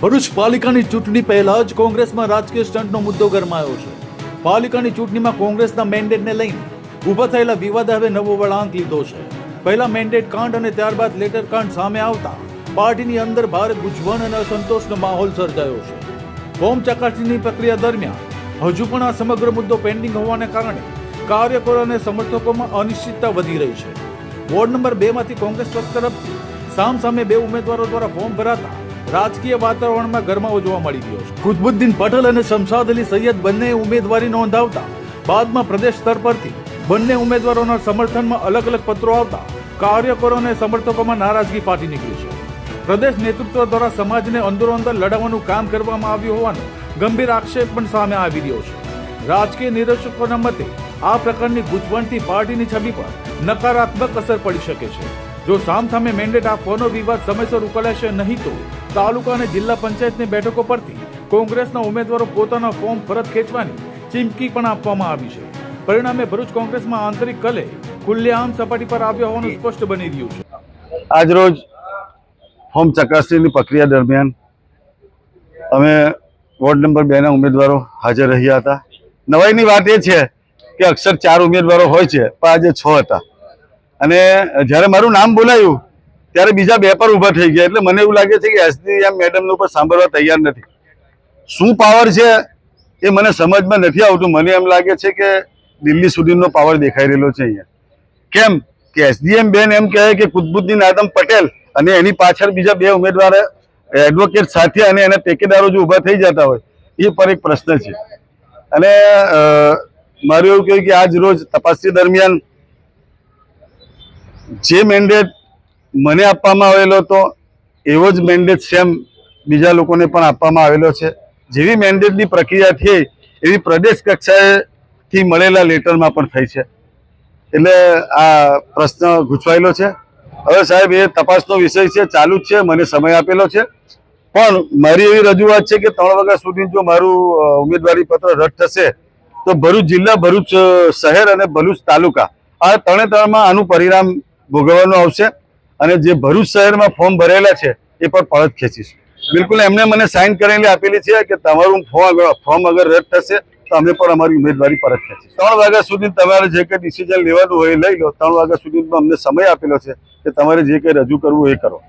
ભરૂચ પાલિકાની ચૂંટણી પહેલા જ કોંગ્રેસમાં રાજકીય સ્ટન્ટનો મુદ્દો ગરમાયો છે. પાલિકાની ચૂંટણીમાં કોંગ્રેસના મેન્ડેટને લઈને ઊભા થયેલા વિવાદે હવે નવો વળાંક લીધો છે. પહેલા મેન્ડેટ કાંડ અને ત્યારબાદ લેટર કાંડ સામે આવતા પાર્ટીની અંદર ભારે ગૂંચવણ અને અસંતોષનો માહોલ સર્જાયો છે. ફોર્મ ચકાસણીની પ્રક્રિયા દરમિયાન હજુ પણ આ સમગ્ર મુદ્દો પેન્ડિંગ હોવાને કારણે કાર્યકરો અને સમર્થકોમાં અનિશ્ચિતતા વધી રહી છે. વોર્ડ નંબર 2 માંથી કોંગ્રેસ પક્ષ તરફથી સામસામે 2 ઉમેદવારો દ્વારા ફોર્મ ભરાતા રાજકીય વાતાવરણમાં ગરમાવો જોવા મળી રહ્યો છે. કુતબુદ્દીન પટેલ અને શમશાદ અલી સૈયદ બંને ઉમેદવારી નોંધાવતા બાદમાં પ્રદેશ સ્તર પરથી બંને ઉમેદવારોના સમર્થનમાં અલગ અલગ પત્રો આવતા કાર્યકરો અને સમર્થકોમાં નારાજગી ફાટી નીકળી છે. પ્રદેશ નેતૃત્વ દ્વારા સમાજને અંદરોઅંદર લડાવવાનું કામ કરવામાં આવ્યું હોવાનો ગંભીર આક્ષેપ પણ સામે આવી રહ્યો છે. રાજકીય નિરીક્ષકોના મતે આ પ્રકારની ગૂંચવણથી પાર્ટીની છબી પર નકારાત્મક અસર પડી શકે છે. જો સામસામે મેન્ડેટ આપવાનો વિવાદ સમયસર ઉકેલાશે નહીં તો તાલુકા અને જિલ્લા પંચાયતની બેઠકો પરથી કોંગ્રેસના ઉમેદવારો પોતાના ફોર્મ પરત ખેંચવાની ચીમકી પણ આપવામાં આવી છે. પરિણામે ભરૂચ કોંગ્રેસમાં આંતરિક કલે ખુલ્લેઆમ સપાટી પર આવ્યો હોવાનું સ્પષ્ટ બની રહ્યું છે. આજરોજ ફોર્મ ચકાસણીની પ્રક્રિયા દરમિયાન અમે વોર્ડ નંબર 2 ના ઉમેદવારો હાજર રહ્યા હતા. નવાઈની વાત એ છે કે અક્ષર 4 ઉમેદવારો હોય છે, પણ આજે 6 હતા. અને જ્યારે મારું નામ બોલાયું ત્યારે બીજા 2 પર ઊભા થઈ ગયા. એટલે મને એવું લાગે છે કે એસડીએમ મેડમનું પણ સાંભળવા તૈયાર નથી. શું પાવર છે એ મને સમજમાં નથી આવતું. મને એમ લાગે છે કે દિલ્હી સુધીનો પાવર દેખાઈ રહેલો છે અહીંયા. કેમ કે એસડીએમ બેન એમ કહે કે કુતબુદ્દીન આદમ પટેલ અને એની પાછળ બીજા 2 ઉમેદવાર એડવોકેટ સાથે અને એના ટેકેદારો જો ઊભા થઈ જતા હોય એ પર એક પ્રશ્ન છે. અને મારું એવું કહ્યું કે આજ રોજ તપાસણી દરમિયાન જે મેન્ડેટ મને આપવામાં આવેલો હતો એવો જ મેન્ડેટ સેમ બીજા લોકોને પણ આપવામાં આવેલો છે. જેવી મેન્ડેટની પ્રક્રિયા થઈ એવી પ્રદેશ કક્ષાએથી મળેલા લેટરમાં પણ થઈ છે. એટલે આ પ્રશ્ન ગૂંચવાયેલો છે. હવે સાહેબ એ તપાસનો વિષય છે, ચાલુ જ છે. મને સમય આપેલો છે, પણ મારી એવી રજૂઆત છે કે 3 વાગ્યા સુધી જો મારું ઉમેદવારી પત્ર રદ થશે તો ભરૂચ જિલ્લા, ભરૂચ શહેર અને ભરૂચ તાલુકા આ 3માં આનું પરિણામ ભોગવવાનું આવશે. અને જે ભરૂચ શહેરમાં ફોર્મ ભરેલા છે એ પણ પરત ખેંચીશ. બિલકુલ એમને મને સાઇન કરેલી આપેલી છે કે તમારું ફોર્મ અગર રદ થશે તો અમે પણ અમારી ઉમેદવારી પરત ખેંચીશું. 3 વાગ્યા સુધી તમારે જે કંઈ ડિસિઝન લેવાનું હોય એ લઈ લો. 3 વાગ્યા સુધી અમને સમય આપેલો છે કે તમારે જે કંઈ રજૂ કરવું એ કરો.